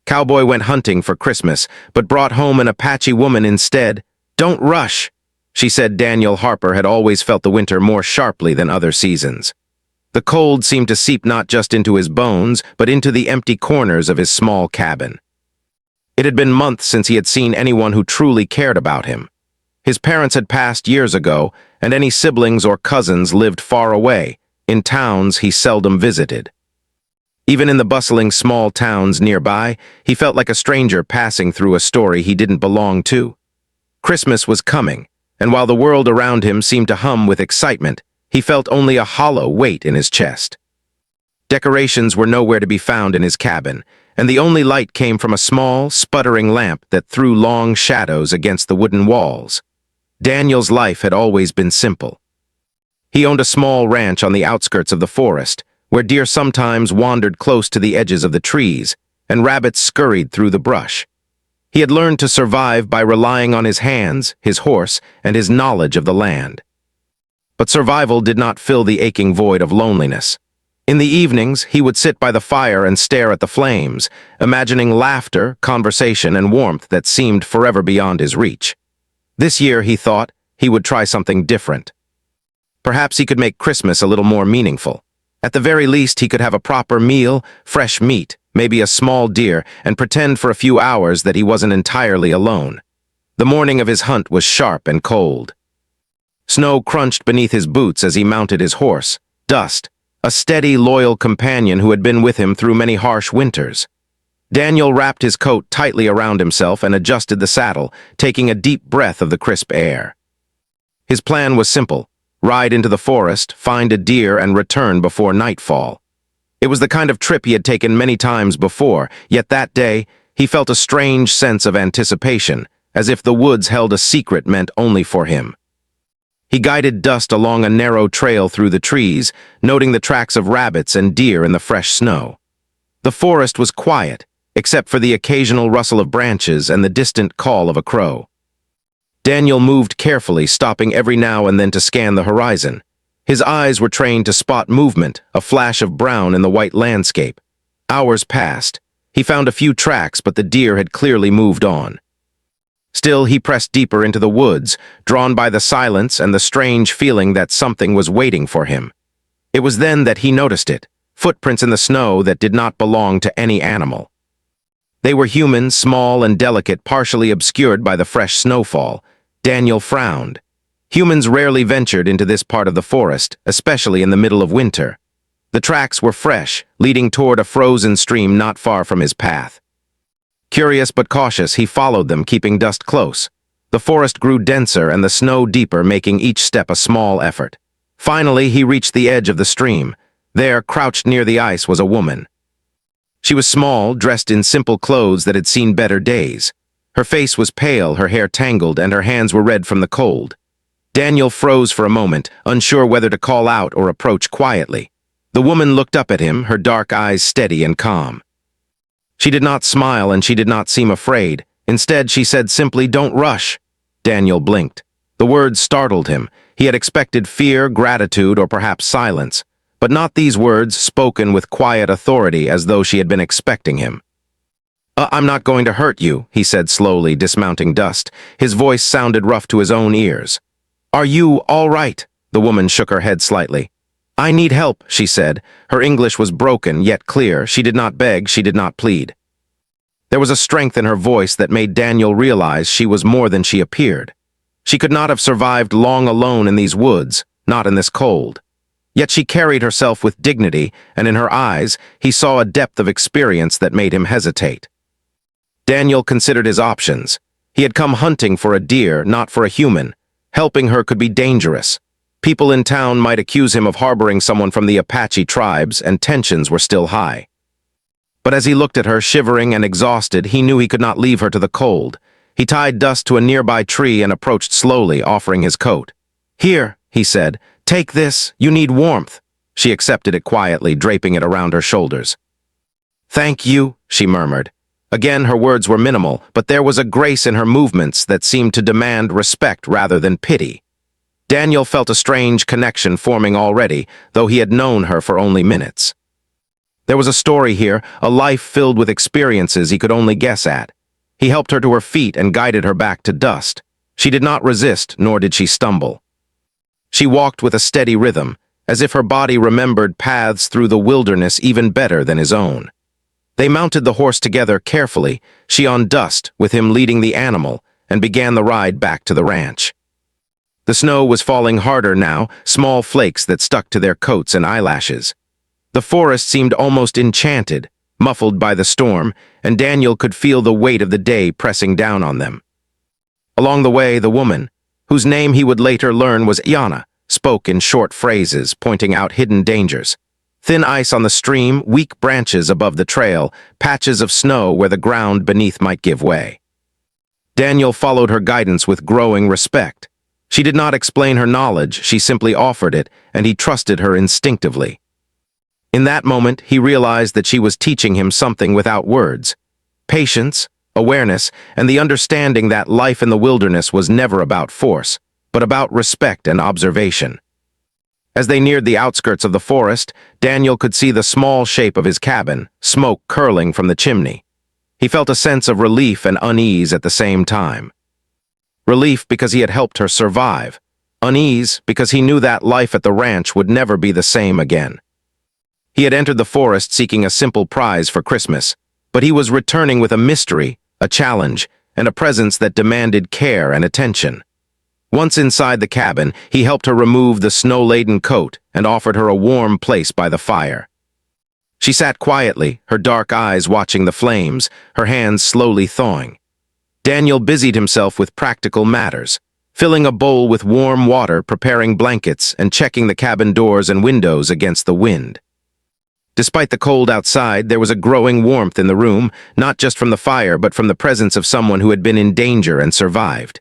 Cowboy went hunting for Christmas, but brought home an Apache woman instead. "Don't rush," she said. Daniel Harper had always felt the winter more sharply than other seasons. The cold seemed to seep not just into his bones, but into the empty corners of his small cabin. It had been months since he had seen anyone who truly cared about him. His parents had passed years ago, and any siblings or cousins lived far away, in towns he seldom visited. Even in the bustling small towns nearby, he felt like a stranger passing through a story he didn't belong to. Christmas was coming, and while the world around him seemed to hum with excitement, he felt only a hollow weight in his chest. Decorations were nowhere to be found in his cabin, and the only light came from a small, sputtering lamp that threw long shadows against the wooden walls. Daniel's life had always been simple. He owned a small ranch on the outskirts of the forest, where deer sometimes wandered close to the edges of the trees, and rabbits scurried through the brush. He had learned to survive by relying on his hands, his horse, and his knowledge of the land. But survival did not fill the aching void of loneliness. In the evenings, he would sit by the fire and stare at the flames, imagining laughter, conversation, and warmth that seemed forever beyond his reach. This year, he thought, he would try something different. Perhaps he could make Christmas a little more meaningful. At the very least, he could have a proper meal, fresh meat, maybe a small deer, and pretend for a few hours that he wasn't entirely alone. The morning of his hunt was sharp and cold. Snow crunched beneath his boots as he mounted his horse, Dust, a steady, loyal companion who had been with him through many harsh winters. Daniel wrapped his coat tightly around himself and adjusted the saddle, taking a deep breath of the crisp air. His plan was simple: ride into the forest, find a deer, and return before nightfall. It was the kind of trip he had taken many times before, yet that day, he felt a strange sense of anticipation, as if the woods held a secret meant only for him. He guided Dust along a narrow trail through the trees, noting the tracks of rabbits and deer in the fresh snow. The forest was quiet, except for the occasional rustle of branches and the distant call of a crow. Daniel moved carefully, stopping every now and then to scan the horizon. His eyes were trained to spot movement, a flash of brown in the white landscape. Hours passed. He found a few tracks, but the deer had clearly moved on. Still, he pressed deeper into the woods, drawn by the silence and the strange feeling that something was waiting for him. It was then that he noticed it, footprints in the snow that did not belong to any animal. They were human, small and delicate, partially obscured by the fresh snowfall. Daniel frowned. Humans rarely ventured into this part of the forest, especially in the middle of winter. The tracks were fresh, leading toward a frozen stream not far from his path. Curious but cautious, he followed them, keeping Dust close. The forest grew denser and the snow deeper, making each step a small effort. Finally, he reached the edge of the stream. There, crouched near the ice, was a woman. She was small, dressed in simple clothes that had seen better days. Her face was pale, her hair tangled, and her hands were red from the cold. Daniel froze for a moment, unsure whether to call out or approach quietly. The woman looked up at him, her dark eyes steady and calm. She did not smile and she did not seem afraid. Instead, she said simply, "Don't rush." Daniel blinked. The words startled him. He had expected fear, gratitude, or perhaps silence, but not these words, spoken with quiet authority as though she had been expecting him. "I'm not going to hurt you," he said slowly, dismounting Dust. His voice sounded rough to his own ears. "Are you all right?" The woman shook her head slightly. "I need help," she said. Her English was broken, yet clear. She did not beg, she did not plead. There was a strength in her voice that made Daniel realize she was more than she appeared. She could not have survived long alone in these woods, not in this cold. Yet she carried herself with dignity, and in her eyes, he saw a depth of experience that made him hesitate. Daniel considered his options. He had come hunting for a deer, not for a human. Helping her could be dangerous. People in town might accuse him of harboring someone from the Apache tribes, and tensions were still high. But as he looked at her, shivering and exhausted, he knew he could not leave her to the cold. He tied Dust to a nearby tree and approached slowly, offering his coat. "Here," he said, "take this. You need warmth." She accepted it quietly, draping it around her shoulders. "Thank you," she murmured. Again, her words were minimal, but there was a grace in her movements that seemed to demand respect rather than pity. Daniel felt a strange connection forming already, though he had known her for only minutes. There was a story here, a life filled with experiences he could only guess at. He helped her to her feet and guided her back to dust. She did not resist, nor did she stumble. She walked with a steady rhythm, as if her body remembered paths through the wilderness even better than his own. They mounted the horse together carefully, she on dust, with him leading the animal, and began the ride back to the ranch. The snow was falling harder now, small flakes that stuck to their coats and eyelashes. The forest seemed almost enchanted, muffled by the storm, and Daniel could feel the weight of the day pressing down on them. Along the way, the woman, whose name he would later learn was Yana, spoke in short phrases, pointing out hidden dangers. Thin ice on the stream, weak branches above the trail, patches of snow where the ground beneath might give way. Daniel followed her guidance with growing respect. She did not explain her knowledge, she simply offered it, and he trusted her instinctively. In that moment, he realized that she was teaching him something without words. Patience, awareness, and the understanding that life in the wilderness was never about force, but about respect and observation. As they neared the outskirts of the forest, Daniel could see the small shape of his cabin, smoke curling from the chimney. He felt a sense of relief and unease at the same time. Relief because he had helped her survive. Unease because he knew that life at the ranch would never be the same again. He had entered the forest seeking a simple prize for Christmas, but he was returning with a mystery, a challenge, and a presence that demanded care and attention. Once inside the cabin, he helped her remove the snow-laden coat and offered her a warm place by the fire. She sat quietly, her dark eyes watching the flames, her hands slowly thawing. Daniel busied himself with practical matters, filling a bowl with warm water, preparing blankets, and checking the cabin doors and windows against the wind. Despite the cold outside, there was a growing warmth in the room, not just from the fire, but from the presence of someone who had been in danger and survived.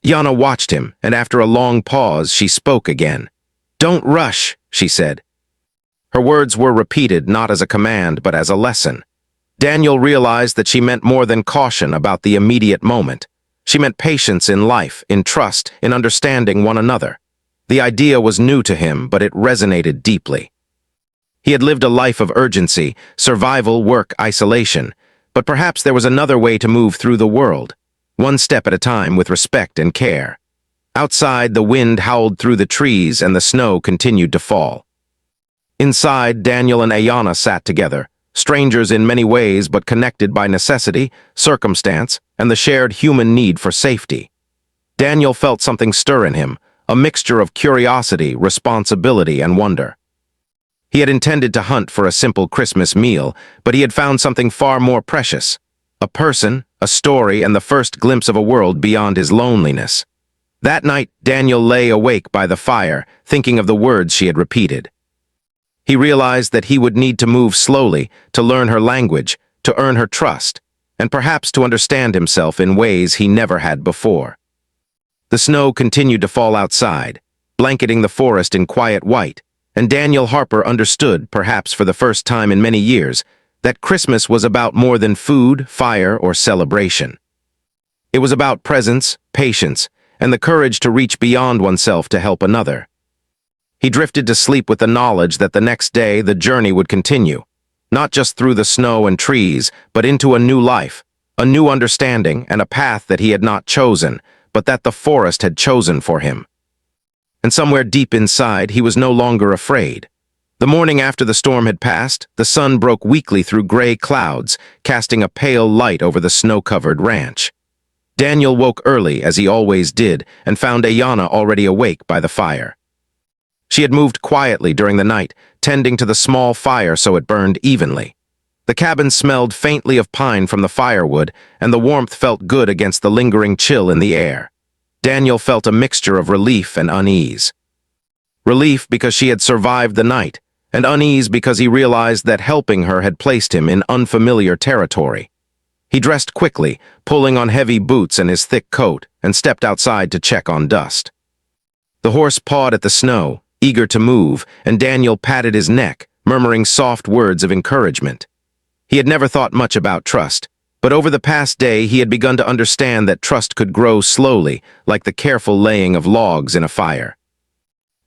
Yana watched him, and after a long pause, she spoke again. "Don't rush," she said. Her words were repeated not as a command, but as a lesson. Daniel realized that she meant more than caution about the immediate moment. She meant patience in life, in trust, in understanding one another. The idea was new to him, but it resonated deeply. He had lived a life of urgency, survival, work, isolation, but perhaps there was another way to move through the world, one step at a time with respect and care. Outside, the wind howled through the trees and the snow continued to fall. Inside, Daniel and Ayana sat together, strangers in many ways but connected by necessity, circumstance, and the shared human need for safety. Daniel felt something stir in him, a mixture of curiosity, responsibility, and wonder. He had intended to hunt for a simple Christmas meal, but he had found something far more precious. A person, a story, and the first glimpse of a world beyond his loneliness. That night, Daniel lay awake by the fire, thinking of the words she had repeated. He realized that he would need to move slowly, to learn her language, to earn her trust, and perhaps to understand himself in ways he never had before. The snow continued to fall outside, blanketing the forest in quiet white, and Daniel Harper understood, perhaps for the first time in many years, that Christmas was about more than food, fire, or celebration. It was about presence, patience, and the courage to reach beyond oneself to help another. He drifted to sleep with the knowledge that the next day the journey would continue, not just through the snow and trees, but into a new life, a new understanding, and a path that he had not chosen, but that the forest had chosen for him. And somewhere deep inside, he was no longer afraid. The morning after the storm had passed, the sun broke weakly through gray clouds, casting a pale light over the snow-covered ranch. Daniel woke early, as he always did, and found Ayana already awake by the fire. She had moved quietly during the night, tending to the small fire so it burned evenly. The cabin smelled faintly of pine from the firewood, and the warmth felt good against the lingering chill in the air. Daniel felt a mixture of relief and unease. Relief because she had survived the night, and unease because he realized that helping her had placed him in unfamiliar territory. He dressed quickly, pulling on heavy boots and his thick coat, and stepped outside to check on dust. The horse pawed at the snow, eager to move, and Daniel patted his neck, murmuring soft words of encouragement. He had never thought much about trust, but over the past day he had begun to understand that trust could grow slowly, like the careful laying of logs in a fire.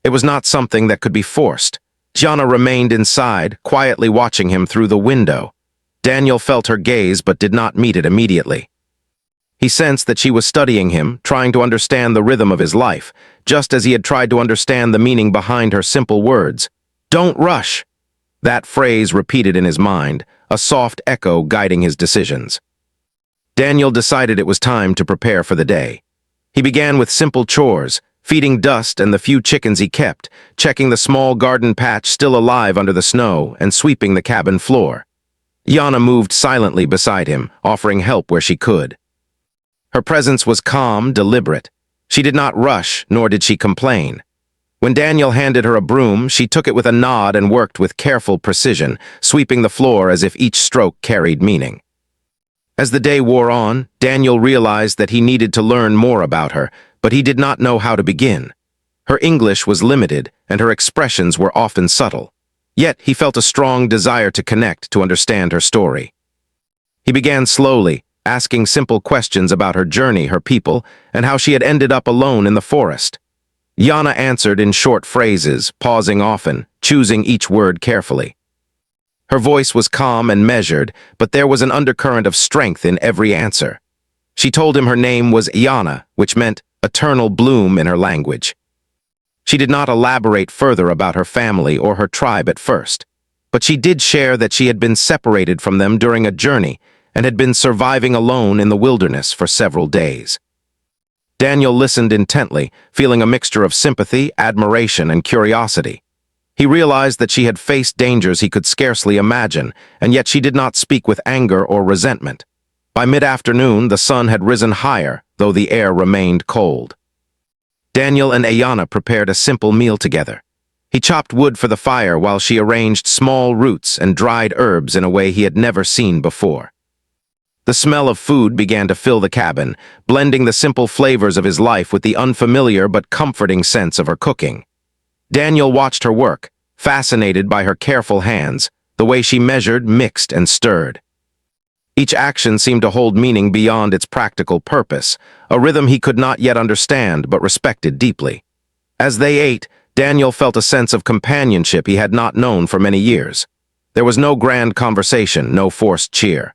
It was not something that could be forced, Gianna remained inside, quietly watching him through the window. Daniel felt her gaze but did not meet it immediately. He sensed that she was studying him, trying to understand the rhythm of his life, just as he had tried to understand the meaning behind her simple words. "Don't rush." That phrase repeated in his mind, a soft echo guiding his decisions. Daniel decided it was time to prepare for the day. He began with simple chores, feeding Dust and the few chickens he kept, checking the small garden patch still alive under the snow, and sweeping the cabin floor. Yana moved silently beside him, offering help where she could. Her presence was calm, deliberate. She did not rush, nor did she complain. When Daniel handed her a broom, she took it with a nod and worked with careful precision, sweeping the floor as if each stroke carried meaning. As the day wore on, Daniel realized that he needed to learn more about her, but he did not know how to begin. Her English was limited, and her expressions were often subtle. Yet he felt a strong desire to connect, to understand her story. He began slowly, asking simple questions about her journey, her people, and how she had ended up alone in the forest. Yana answered in short phrases, pausing often, choosing each word carefully. Her voice was calm and measured, but there was an undercurrent of strength in every answer. She told him her name was Yana, which meant eternal bloom in her language. She did not elaborate further about her family or her tribe at first, but she did share that she had been separated from them during a journey and had been surviving alone in the wilderness for several days. Daniel listened intently, feeling a mixture of sympathy, admiration, and curiosity. He realized that she had faced dangers he could scarcely imagine, and yet she did not speak with anger or resentment. By mid-afternoon, the sun had risen higher, though the air remained cold. Daniel and Ayana prepared a simple meal together. He chopped wood for the fire while she arranged small roots and dried herbs in a way he had never seen before. The smell of food began to fill the cabin, blending the simple flavors of his life with the unfamiliar but comforting sense of her cooking. Daniel watched her work, fascinated by her careful hands, the way she measured, mixed, and stirred. Each action seemed to hold meaning beyond its practical purpose, a rhythm he could not yet understand but respected deeply. As they ate, Daniel felt a sense of companionship he had not known for many years. There was no grand conversation, no forced cheer.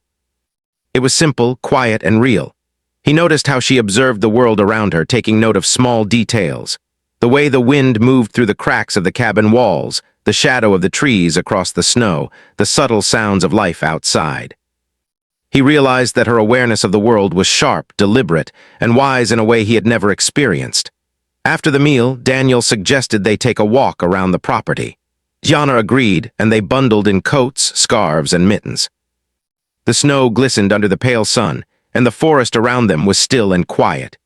It was simple, quiet, and real. He noticed how she observed the world around her, taking note of small details. The way the wind moved through the cracks of the cabin walls, the shadow of the trees across the snow, the subtle sounds of life outside. He realized that her awareness of the world was sharp, deliberate, and wise in a way he had never experienced. After the meal, Daniel suggested they take a walk around the property. Gianna agreed, and they bundled in coats, scarves, and mittens. The snow glistened under the pale sun, and the forest around them was still and quiet.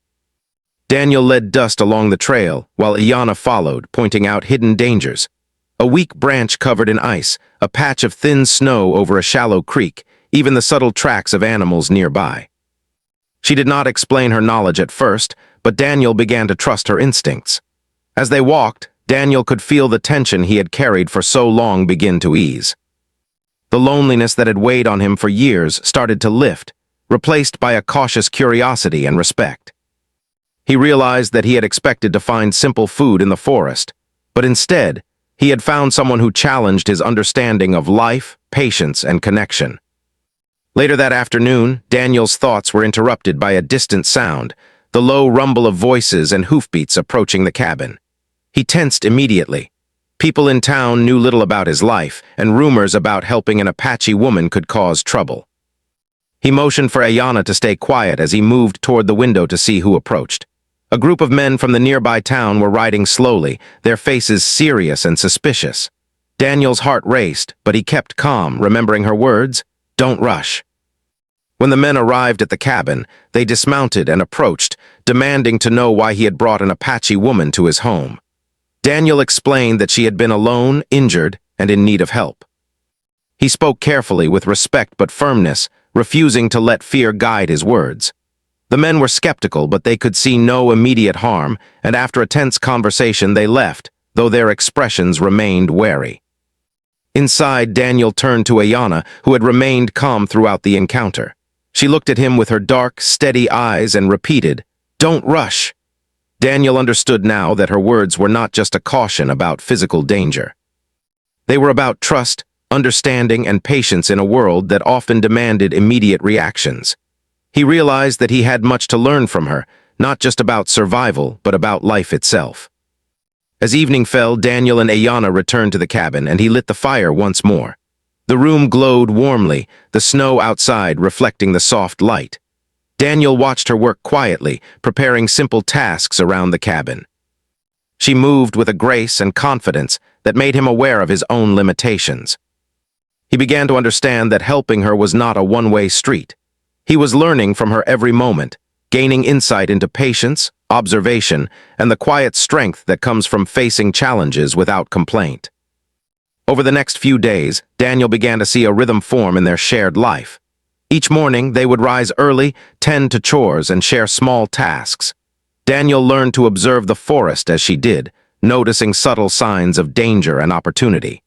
Daniel led Dust along the trail, while Iana followed, pointing out hidden dangers. A weak branch covered in ice, a patch of thin snow over a shallow creek, even the subtle tracks of animals nearby. She did not explain her knowledge at first, but Daniel began to trust her instincts. As they walked, Daniel could feel the tension he had carried for so long begin to ease. The loneliness that had weighed on him for years started to lift, replaced by a cautious curiosity and respect. He realized that he had expected to find simple food in the forest, but instead, he had found someone who challenged his understanding of life, patience, and connection. Later that afternoon, Daniel's thoughts were interrupted by a distant sound, the low rumble of voices and hoofbeats approaching the cabin. He tensed immediately. People in town knew little about his life, and rumors about helping an Apache woman could cause trouble. He motioned for Ayana to stay quiet as he moved toward the window to see who approached. A group of men from the nearby town were riding slowly, their faces serious and suspicious. Daniel's heart raced, but he kept calm, remembering her words, "Don't rush." When the men arrived at the cabin, they dismounted and approached, demanding to know why he had brought an Apache woman to his home. Daniel explained that she had been alone, injured, and in need of help. He spoke carefully, with respect but firmness, refusing to let fear guide his words. The men were skeptical, but they could see no immediate harm, and after a tense conversation they left, though their expressions remained wary. Inside, Daniel turned to Ayana, who had remained calm throughout the encounter. She looked at him with her dark, steady eyes and repeated, "Don't rush." Daniel understood now that her words were not just a caution about physical danger. They were about trust, understanding, and patience in a world that often demanded immediate reactions. He realized that he had much to learn from her, not just about survival, but about life itself. As evening fell, Daniel and Ayana returned to the cabin, and he lit the fire once more. The room glowed warmly, the snow outside reflecting the soft light. Daniel watched her work quietly, preparing simple tasks around the cabin. She moved with a grace and confidence that made him aware of his own limitations. He began to understand that helping her was not a one-way street. He was learning from her every moment, gaining insight into patience, observation, and the quiet strength that comes from facing challenges without complaint. Over the next few days, Daniel began to see a rhythm form in their shared life. Each morning, they would rise early, tend to chores, and share small tasks. Daniel learned to observe the forest as she did, noticing subtle signs of danger and opportunity.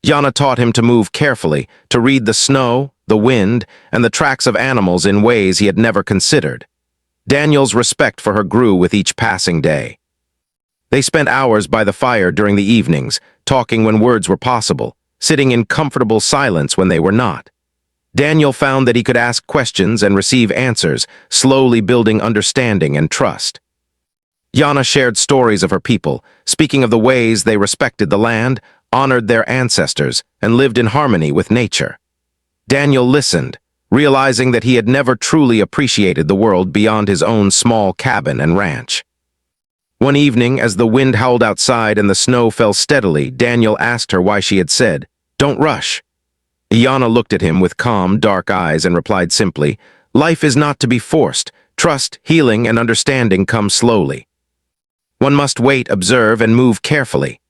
Yana taught him to move carefully, to read the snow, the wind, and the tracks of animals in ways he had never considered. Daniel's respect for her grew with each passing day. They spent hours by the fire during the evenings, talking when words were possible, sitting in comfortable silence when they were not. Daniel found that he could ask questions and receive answers, slowly building understanding and trust. Yana shared stories of her people, speaking of the ways they respected the land, honored their ancestors, and lived in harmony with nature. Daniel listened, realizing that he had never truly appreciated the world beyond his own small cabin and ranch. One evening, as the wind howled outside and the snow fell steadily, Daniel asked her why she had said, "Don't rush." Yana looked at him with calm, dark eyes and replied simply, "Life is not to be forced. Trust, healing, and understanding come slowly. One must wait, observe, and move carefully."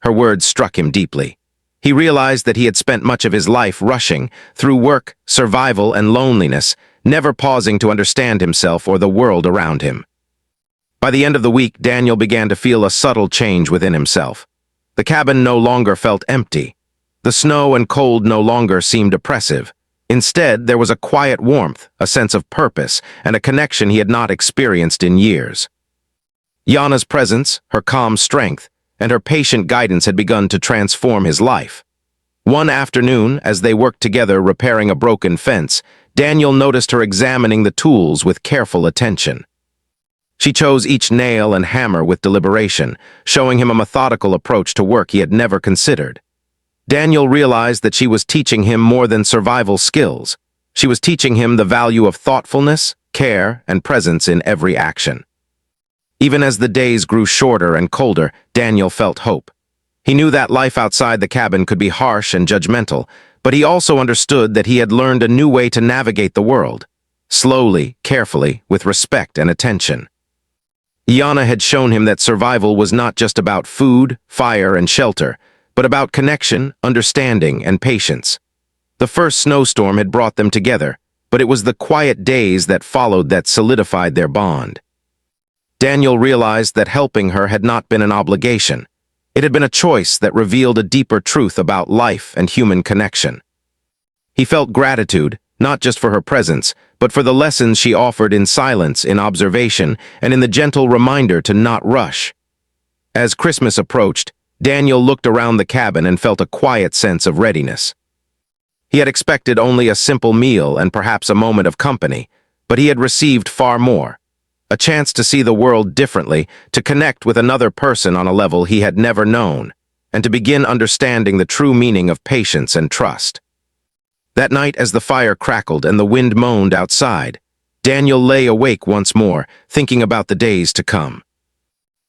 Her words struck him deeply. He realized that he had spent much of his life rushing, through work, survival, and loneliness, never pausing to understand himself or the world around him. By the end of the week, Daniel began to feel a subtle change within himself. The cabin no longer felt empty. The snow and cold no longer seemed oppressive. Instead, there was a quiet warmth, a sense of purpose, and a connection he had not experienced in years. Yana's presence, her calm strength, and her patient guidance had begun to transform his life. One afternoon, as they worked together repairing a broken fence, Daniel noticed her examining the tools with careful attention. She chose each nail and hammer with deliberation, showing him a methodical approach to work he had never considered. Daniel realized that she was teaching him more than survival skills. She was teaching him the value of thoughtfulness, care, and presence in every action. Even as the days grew shorter and colder, Daniel felt hope. He knew that life outside the cabin could be harsh and judgmental, but he also understood that he had learned a new way to navigate the world. Slowly, carefully, with respect and attention. Yana had shown him that survival was not just about food, fire, and shelter, but about connection, understanding, and patience. The first snowstorm had brought them together, but it was the quiet days that followed that solidified their bond. Daniel realized that helping her had not been an obligation. It had been a choice that revealed a deeper truth about life and human connection. He felt gratitude, not just for her presence, but for the lessons she offered in silence, in observation, and in the gentle reminder to not rush. As Christmas approached, Daniel looked around the cabin and felt a quiet sense of readiness. He had expected only a simple meal and perhaps a moment of company, but he had received far more. A chance to see the world differently, to connect with another person on a level he had never known, and to begin understanding the true meaning of patience and trust. That night, as the fire crackled and the wind moaned outside, Daniel lay awake once more, thinking about the days to come.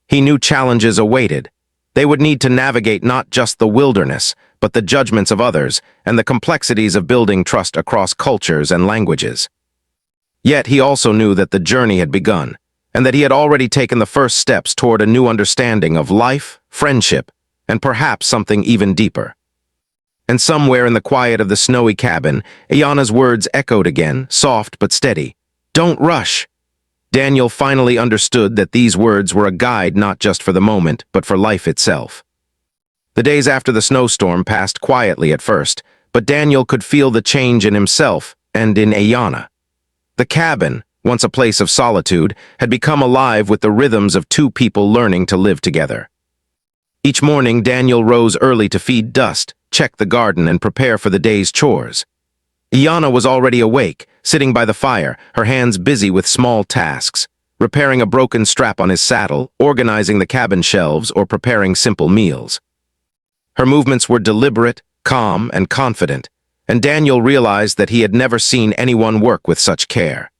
He knew challenges awaited. They would need to navigate not just the wilderness, but the judgments of others and the complexities of building trust across cultures and languages. Yet he also knew that the journey had begun, and that he had already taken the first steps toward a new understanding of life, friendship, and perhaps something even deeper. And somewhere in the quiet of the snowy cabin, Ayana's words echoed again, soft but steady. "Don't rush." Daniel finally understood that these words were a guide not just for the moment, but for life itself. The days after the snowstorm passed quietly at first, but Daniel could feel the change in himself and in Ayana. The cabin, once a place of solitude, had become alive with the rhythms of two people learning to live together. Each morning, Daniel rose early to feed Dust, check the garden, and prepare for the day's chores. Iana was already awake, sitting by the fire, her hands busy with small tasks, repairing a broken strap on his saddle, organizing the cabin shelves, or preparing simple meals. Her movements were deliberate, calm, and confident, and Daniel realized that he had never seen anyone work with such care.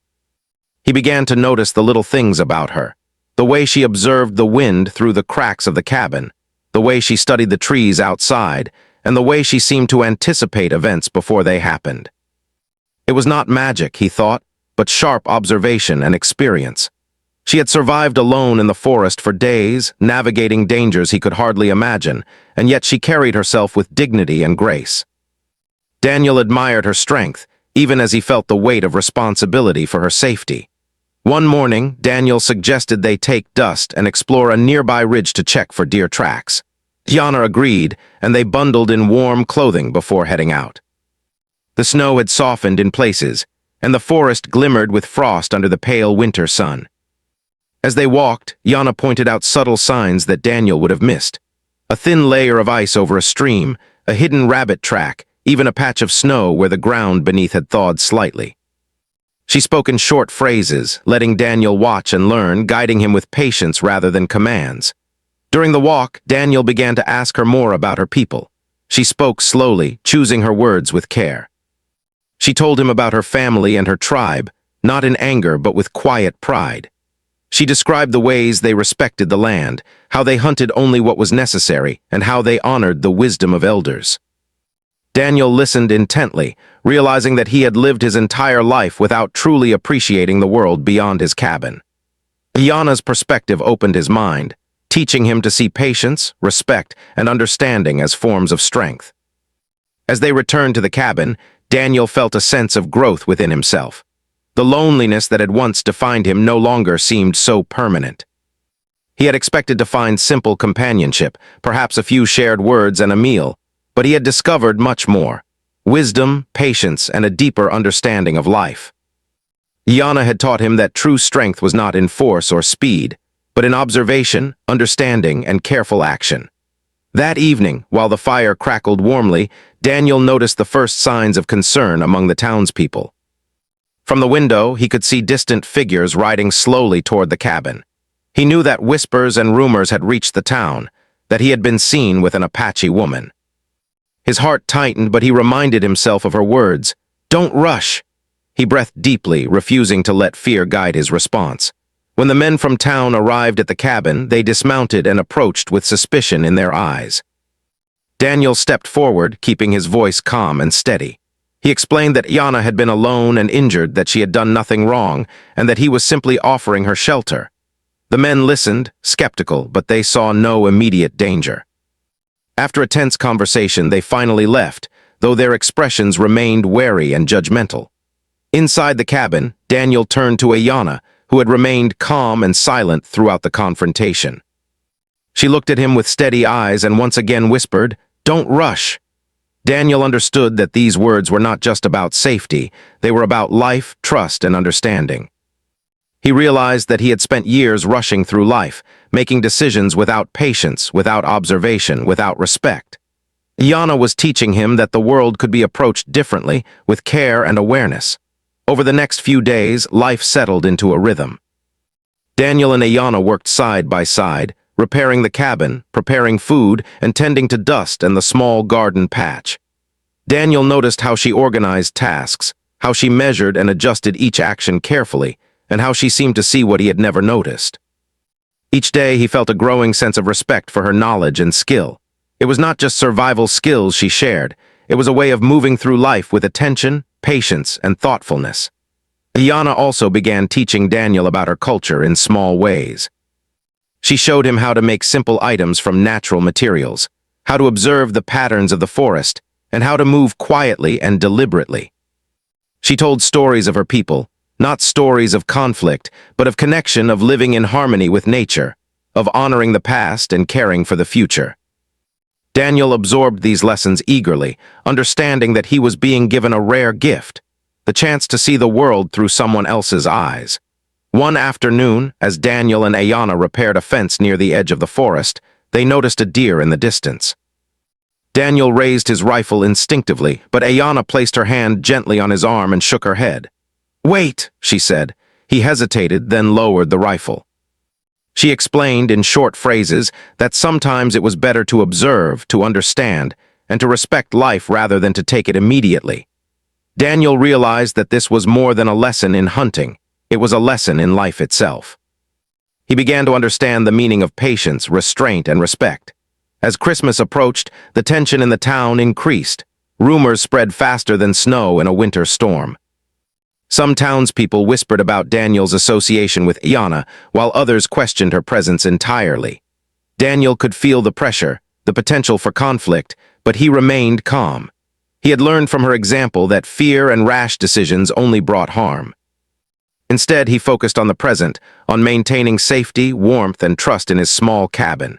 He began to notice the little things about her, the way she observed the wind through the cracks of the cabin, the way she studied the trees outside, and the way she seemed to anticipate events before they happened. It was not magic, he thought, but sharp observation and experience. She had survived alone in the forest for days, navigating dangers he could hardly imagine, and yet she carried herself with dignity and grace. Daniel admired her strength, even as he felt the weight of responsibility for her safety. One morning, Daniel suggested they take Dust and explore a nearby ridge to check for deer tracks. Iana agreed, and they bundled in warm clothing before heading out. The snow had softened in places, and the forest glimmered with frost under the pale winter sun. As they walked, Iana pointed out subtle signs that Daniel would have missed. A thin layer of ice over a stream, a hidden rabbit track, even a patch of snow where the ground beneath had thawed slightly. She spoke in short phrases, letting Daniel watch and learn, guiding him with patience rather than commands. During the walk, Daniel began to ask her more about her people. She spoke slowly, choosing her words with care. She told him about her family and her tribe, not in anger but with quiet pride. She described the ways they respected the land, how they hunted only what was necessary, and how they honored the wisdom of elders. Daniel listened intently, realizing that he had lived his entire life without truly appreciating the world beyond his cabin. Iana's perspective opened his mind, teaching him to see patience, respect, and understanding as forms of strength. As they returned to the cabin, Daniel felt a sense of growth within himself. The loneliness that had once defined him no longer seemed so permanent. He had expected to find simple companionship, perhaps a few shared words and a meal, but he had discovered much more: wisdom, patience, and a deeper understanding of life. Iana had taught him that true strength was not in force or speed, but in observation, understanding, and careful action. That evening, while the fire crackled warmly, Daniel noticed the first signs of concern among the townspeople. From the window, he could see distant figures riding slowly toward the cabin. He knew that whispers and rumors had reached the town, that he had been seen with an Apache woman. His heart tightened, but he reminded himself of her words. "Don't rush." He breathed deeply, refusing to let fear guide his response. When the men from town arrived at the cabin, they dismounted and approached with suspicion in their eyes. Daniel stepped forward, keeping his voice calm and steady. He explained that Iana had been alone and injured, that she had done nothing wrong, and that he was simply offering her shelter. The men listened, skeptical, but they saw no immediate danger. After a tense conversation, they finally left, though their expressions remained wary and judgmental. Inside the cabin, Daniel turned to Iana, who had remained calm and silent throughout the confrontation. She looked at him with steady eyes and once again whispered, "Don't rush." Daniel understood that these words were not just about safety, they were about life, trust, and understanding. He realized that he had spent years rushing through life, making decisions without patience, without observation, without respect. Iana was teaching him that the world could be approached differently, with care and awareness. Over the next few days, life settled into a rhythm. Daniel and Iana worked side by side, repairing the cabin, preparing food, and tending to Dust and the small garden patch. Daniel noticed how she organized tasks, how she measured and adjusted each action carefully, and how she seemed to see what he had never noticed. Each day he felt a growing sense of respect for her knowledge and skill. It was not just survival skills she shared, it was a way of moving through life with attention, patience, and thoughtfulness. Iana also began teaching Daniel about her culture in small ways. She showed him how to make simple items from natural materials, how to observe the patterns of the forest, and how to move quietly and deliberately. She told stories of her people, not stories of conflict, but of connection, of living in harmony with nature, of honoring the past and caring for the future. Daniel absorbed these lessons eagerly, understanding that he was being given a rare gift, the chance to see the world through someone else's eyes. One afternoon, as Daniel and Iana repaired a fence near the edge of the forest, they noticed a deer in the distance. Daniel raised his rifle instinctively, but Ayanna placed her hand gently on his arm and shook her head. "Wait," she said. He hesitated, then lowered the rifle. She explained in short phrases that sometimes it was better to observe, to understand, and to respect life rather than to take it immediately. Daniel realized that this was more than a lesson in hunting. It was a lesson in life itself. He began to understand the meaning of patience, restraint, and respect. As Christmas approached, the tension in the town increased. Rumors spread faster than snow in a winter storm. Some townspeople whispered about Daniel's association with Ayanna, while others questioned her presence entirely. Daniel could feel the pressure, the potential for conflict, but he remained calm. He had learned from her example that fear and rash decisions only brought harm. Instead, he focused on the present, on maintaining safety, warmth, and trust in his small cabin.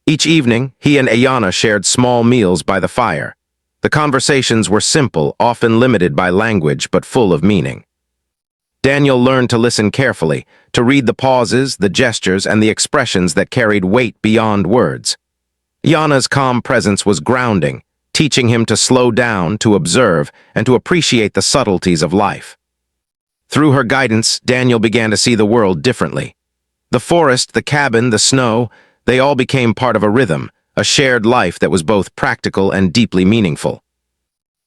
Each evening, he and Ayanna shared small meals by the fire. The conversations were simple, often limited by language, but full of meaning. Daniel learned to listen carefully, to read the pauses, the gestures, and the expressions that carried weight beyond words. Ayanna's calm presence was grounding, teaching him to slow down, to observe, and to appreciate the subtleties of life. Through her guidance, Daniel began to see the world differently. The forest, the cabin, the snow, they all became part of a rhythm, a shared life that was both practical and deeply meaningful.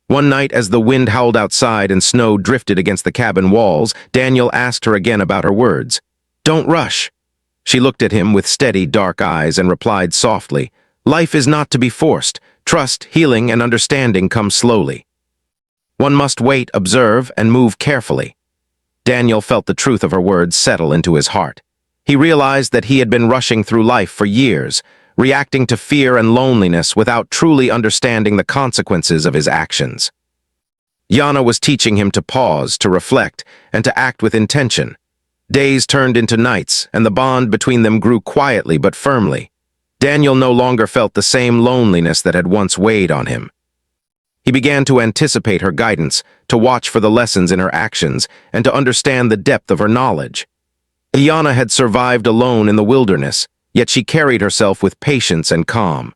One night, as the wind howled outside and snow drifted against the cabin walls, Daniel asked her again about her words. "Don't rush." She looked at him with steady, dark eyes and replied softly, "Life is not to be forced. Trust, healing, and understanding come slowly. One must wait, observe, and move carefully." Daniel felt the truth of her words settle into his heart. He realized that he had been rushing through life for years, reacting to fear and loneliness without truly understanding the consequences of his actions. Ayanna was teaching him to pause, to reflect, and to act with intention. Days turned into nights, and the bond between them grew quietly but firmly. Daniel no longer felt the same loneliness that had once weighed on him. He began to anticipate her guidance, to watch for the lessons in her actions, and to understand the depth of her knowledge. Ayanna had survived alone in the wilderness, yet she carried herself with patience and calm.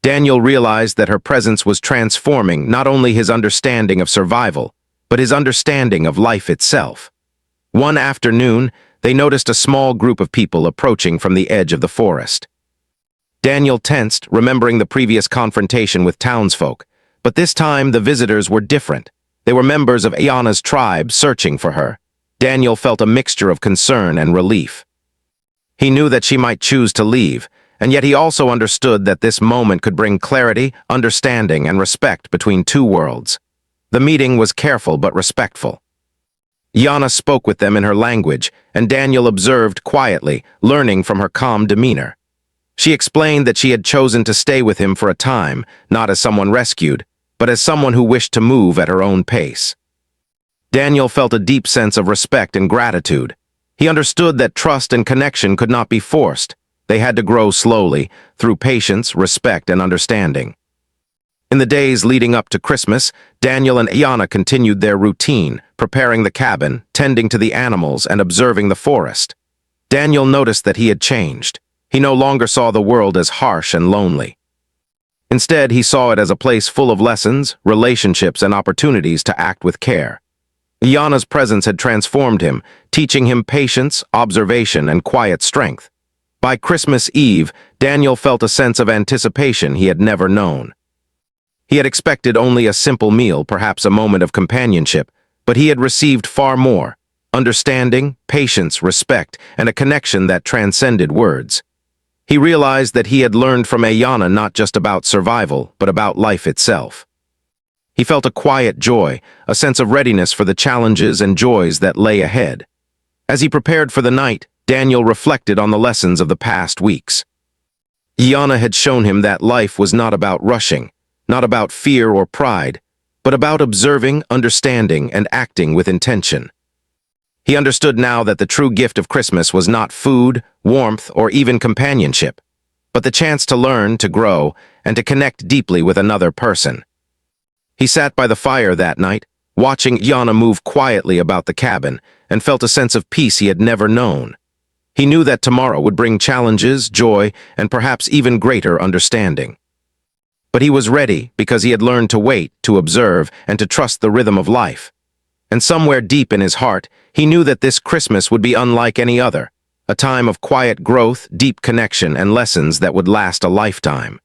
Daniel realized that her presence was transforming not only his understanding of survival, but his understanding of life itself. One afternoon, they noticed a small group of people approaching from the edge of the forest. Daniel tensed, remembering the previous confrontation with townsfolk, but this time the visitors were different. They were members of Ayanna's tribe searching for her. Daniel felt a mixture of concern and relief. He knew that she might choose to leave, and yet he also understood that this moment could bring clarity, understanding, and respect between two worlds. The meeting was careful but respectful. Ayanna spoke with them in her language, and Daniel observed quietly, learning from her calm demeanor. She explained that she had chosen to stay with him for a time, not as someone rescued, but as someone who wished to move at her own pace. Daniel felt a deep sense of respect and gratitude. He understood that trust and connection could not be forced. They had to grow slowly, through patience, respect, and understanding. In the days leading up to Christmas, Daniel and Ayanna continued their routine, preparing the cabin, tending to the animals, and observing the forest. Daniel noticed that he had changed. He no longer saw the world as harsh and lonely. Instead, he saw it as a place full of lessons, relationships, and opportunities to act with care. Ayanna's presence had transformed him, teaching him patience, observation, and quiet strength. By Christmas Eve, Daniel felt a sense of anticipation he had never known. He had expected only a simple meal, perhaps a moment of companionship, but he had received far more: understanding, patience, respect, and a connection that transcended words. He realized that he had learned from Ayanna not just about survival, but about life itself. He felt a quiet joy, a sense of readiness for the challenges and joys that lay ahead. As he prepared for the night, Daniel reflected on the lessons of the past weeks. Ayanna had shown him that life was not about rushing, not about fear or pride, but about observing, understanding, and acting with intention. He understood now that the true gift of Christmas was not food, warmth, or even companionship, but the chance to learn, to grow, and to connect deeply with another person. He sat by the fire that night, watching Ayanna move quietly about the cabin, and felt a sense of peace he had never known. He knew that tomorrow would bring challenges, joy, and perhaps even greater understanding. But he was ready because he had learned to wait, to observe, and to trust the rhythm of life. And somewhere deep in his heart, he knew that this Christmas would be unlike any other, a time of quiet growth, deep connection, and lessons that would last a lifetime.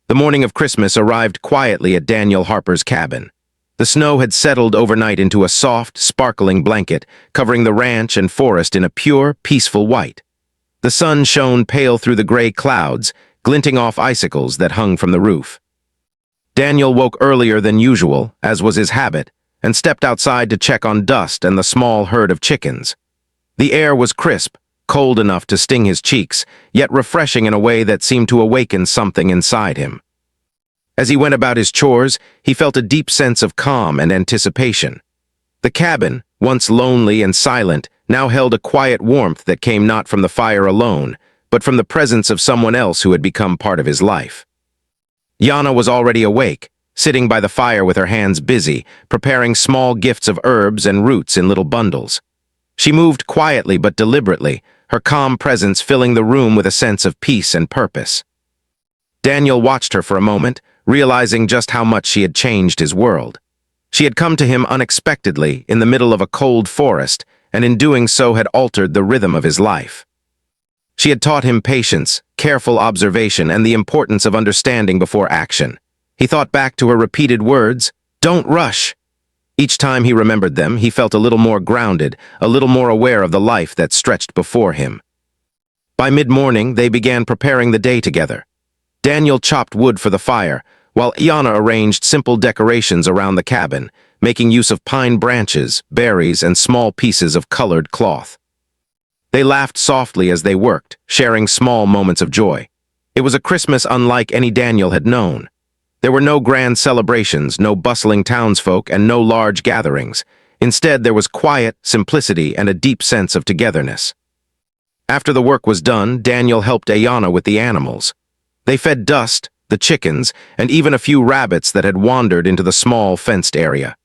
The morning of Christmas arrived quietly at Daniel Harper's cabin. The snow had settled overnight into a soft, sparkling blanket, covering the ranch and forest in a pure, peaceful white. The sun shone pale through the gray clouds, glinting off icicles that hung from the roof. Daniel woke earlier than usual, as was his habit, and stepped outside to check on Dust and the small herd of chickens. The air was crisp, cold enough to sting his cheeks, yet refreshing in a way that seemed to awaken something inside him. As he went about his chores, he felt a deep sense of calm and anticipation. The cabin, once lonely and silent, now held a quiet warmth that came not from the fire alone, but from the presence of someone else who had become part of his life. Yana was already awake, sitting by the fire with her hands busy, preparing small gifts of herbs and roots in little bundles. She moved quietly but deliberately, her calm presence filling the room with a sense of peace and purpose. Daniel watched her for a moment, realizing just how much she had changed his world. She had come to him unexpectedly in the middle of a cold forest, and in doing so had altered the rhythm of his life. She had taught him patience, careful observation, and the importance of understanding before action. He thought back to her repeated words, "Don't rush." Each time he remembered them, he felt a little more grounded, a little more aware of the life that stretched before him. By mid-morning, they began preparing the day together. Daniel chopped wood for the fire, while Yana arranged simple decorations around the cabin, making use of pine branches, berries, and small pieces of colored cloth. They laughed softly as they worked, sharing small moments of joy. It was a Christmas unlike any Daniel had known. There were no grand celebrations, no bustling townsfolk, and no large gatherings. Instead, there was quiet, simplicity, and a deep sense of togetherness. After the work was done, Daniel helped Ayana with the animals. They fed Dust, the chickens, and even a few rabbits that had wandered into the small fenced area.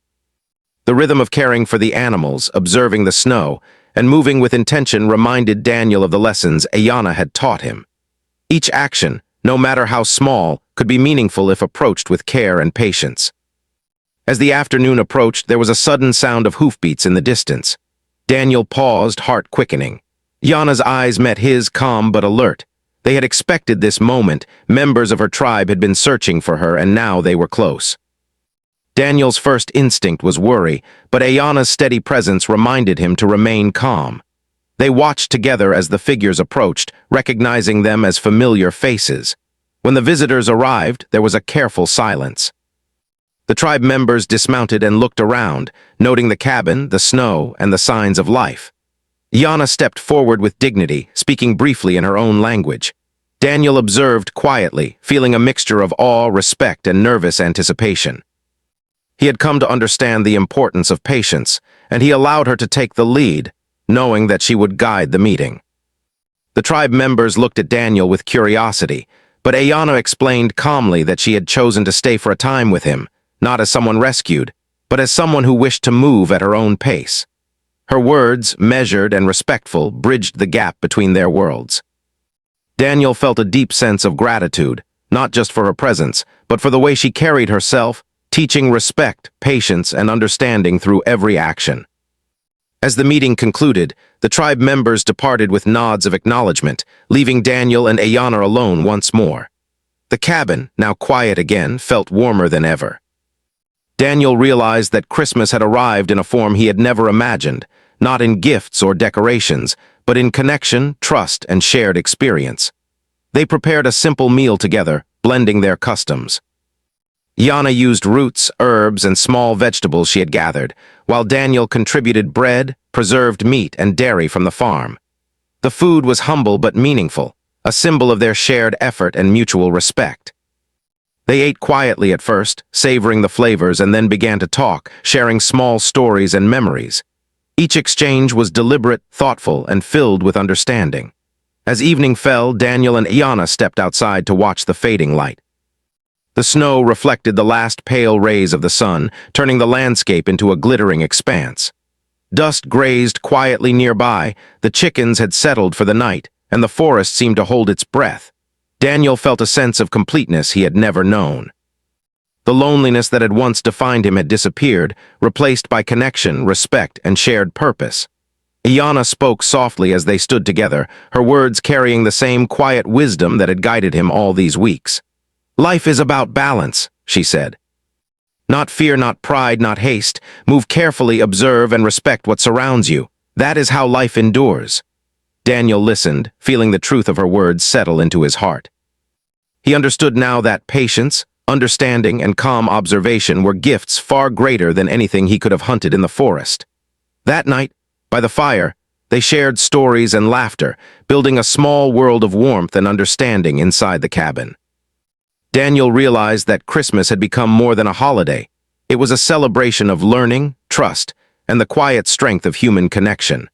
The rhythm of caring for the animals, observing the snow, and moving with intention reminded Daniel of the lessons Ayana had taught him. Each action, no matter how small, could be meaningful if approached with care and patience. As the afternoon approached, there was a sudden sound of hoofbeats in the distance. Daniel paused, heart quickening. Yana's eyes met his, calm but alert. They had expected this moment. Members of her tribe had been searching for her, and now they were close. Daniel's first instinct was worry, but Ayana's steady presence reminded him to remain calm. They watched together as the figures approached, recognizing them as familiar faces. When the visitors arrived, there was a careful silence. The tribe members dismounted and looked around, noting the cabin, the snow, and the signs of life. Yana stepped forward with dignity, speaking briefly in her own language. Daniel observed quietly, feeling a mixture of awe, respect, and nervous anticipation. He had come to understand the importance of patience, and he allowed her to take the lead, knowing that she would guide the meeting. The tribe members looked at Daniel with curiosity, but Ayana explained calmly that she had chosen to stay for a time with him, not as someone rescued, but as someone who wished to move at her own pace. Her words, measured and respectful, bridged the gap between their worlds. Daniel felt a deep sense of gratitude, not just for her presence, but for the way she carried herself, teaching respect, patience, and understanding through every action. As the meeting concluded, the tribe members departed with nods of acknowledgement, leaving Daniel and Ayana alone once more. The cabin, now quiet again, felt warmer than ever. Daniel realized that Christmas had arrived in a form he had never imagined, not in gifts or decorations, but in connection, trust, and shared experience. They prepared a simple meal together, blending their customs. Yana used roots, herbs, and small vegetables she had gathered, while Daniel contributed bread, preserved meat, and dairy from the farm. The food was humble but meaningful, a symbol of their shared effort and mutual respect. They ate quietly at first, savoring the flavors, and then began to talk, sharing small stories and memories. Each exchange was deliberate, thoughtful, and filled with understanding. As evening fell, Daniel and Ayana stepped outside to watch the fading light. The snow reflected the last pale rays of the sun, turning the landscape into a glittering expanse. Dust grazed quietly nearby, the chickens had settled for the night, and the forest seemed to hold its breath. Daniel felt a sense of completeness he had never known. The loneliness that had once defined him had disappeared, replaced by connection, respect, and shared purpose. Iana spoke softly as they stood together, her words carrying the same quiet wisdom that had guided him all these weeks. "Life is about balance," she said. "Not fear, not pride, not haste. Move carefully, observe, and respect what surrounds you. That is how life endures." Daniel listened, feeling the truth of her words settle into his heart. He understood now that patience, understanding, and calm observation were gifts far greater than anything he could have hunted in the forest. That night, by the fire, they shared stories and laughter, building a small world of warmth and understanding inside the cabin. Daniel realized that Christmas had become more than a holiday. It was a celebration of learning, trust, and the quiet strength of human connection.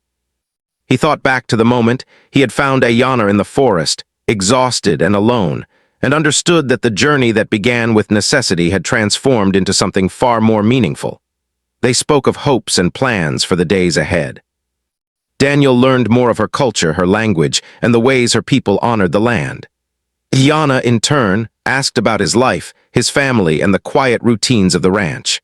He thought back to the moment he had found Ayana in the forest, exhausted and alone, and understood that the journey that began with necessity had transformed into something far more meaningful. They spoke of hopes and plans for the days ahead. Daniel learned more of her culture, her language, and the ways her people honored the land. Ayana, in turn, asked about his life, his family, and the quiet routines of the ranch.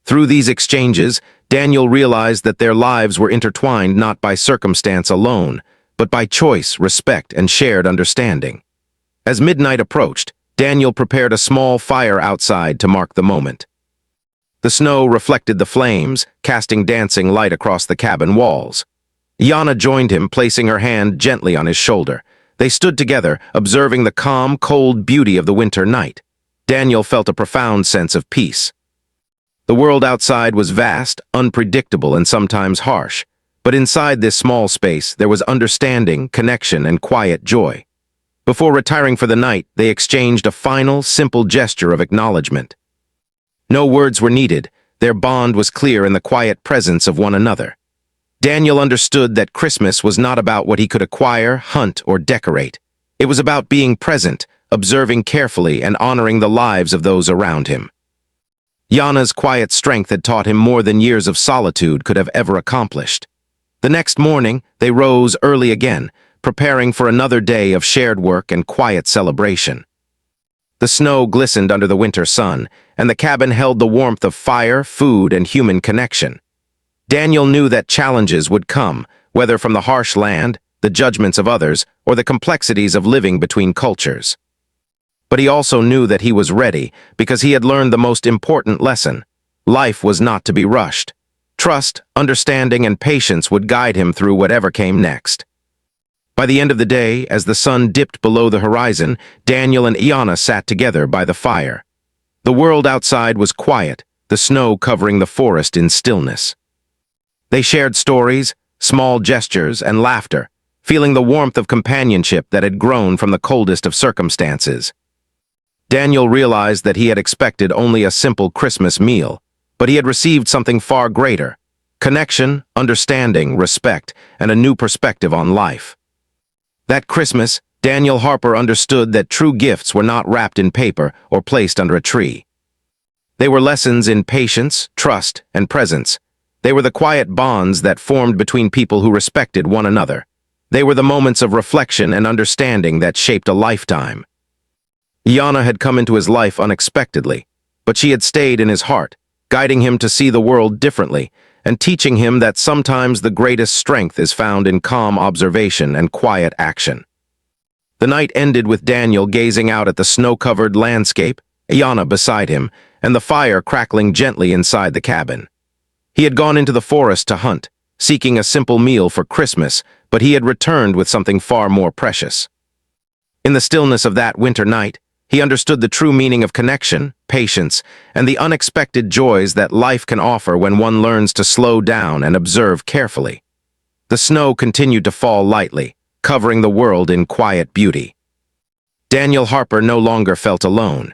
Through these exchanges, Daniel realized that their lives were intertwined not by circumstance alone, but by choice, respect, and shared understanding. As midnight approached, Daniel prepared a small fire outside to mark the moment. The snow reflected the flames, casting dancing light across the cabin walls. Ayana joined him, placing her hand gently on his shoulder. They stood together, observing the calm, cold beauty of the winter night. Daniel felt a profound sense of peace. The world outside was vast, unpredictable, and sometimes harsh. But inside this small space, there was understanding, connection, and quiet joy. Before retiring for the night, they exchanged a final, simple gesture of acknowledgement. No words were needed. Their bond was clear in the quiet presence of one another. Daniel understood that Christmas was not about what he could acquire, hunt, or decorate. It was about being present, observing carefully, and honoring the lives of those around him. Yana's quiet strength had taught him more than years of solitude could have ever accomplished. The next morning, they rose early again, preparing for another day of shared work and quiet celebration. The snow glistened under the winter sun, and the cabin held the warmth of fire, food, and human connection. Daniel knew that challenges would come, whether from the harsh land, the judgments of others, or the complexities of living between cultures. But he also knew that he was ready, because he had learned the most important lesson. Life was not to be rushed. Trust, understanding, and patience would guide him through whatever came next. By the end of the day, as the sun dipped below the horizon, Daniel and Ayana sat together by the fire. The world outside was quiet, the snow covering the forest in stillness. They shared stories, small gestures, and laughter, feeling the warmth of companionship that had grown from the coldest of circumstances. Daniel realized that he had expected only a simple Christmas meal, but he had received something far greater: connection, understanding, respect, and a new perspective on life. That Christmas, Daniel Harper understood that true gifts were not wrapped in paper or placed under a tree. They were lessons in patience, trust, and presence. They were the quiet bonds that formed between people who respected one another. They were the moments of reflection and understanding that shaped a lifetime. Ayana had come into his life unexpectedly, but she had stayed in his heart, guiding him to see the world differently, and teaching him that sometimes the greatest strength is found in calm observation and quiet action. The night ended with Daniel gazing out at the snow-covered landscape, Ayana beside him, and the fire crackling gently inside the cabin. He had gone into the forest to hunt, seeking a simple meal for Christmas, but he had returned with something far more precious. In the stillness of that winter night, he understood the true meaning of connection, patience, and the unexpected joys that life can offer when one learns to slow down and observe carefully. The snow continued to fall lightly, covering the world in quiet beauty. Daniel Harper no longer felt alone.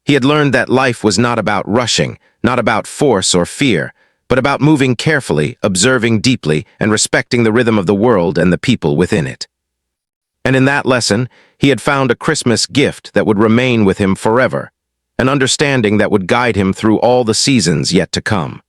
He had learned that life was not about rushing, not about force or fear, but about moving carefully, observing deeply, and respecting the rhythm of the world and the people within it. And in that lesson, he had found a Christmas gift that would remain with him forever, an understanding that would guide him through all the seasons yet to come.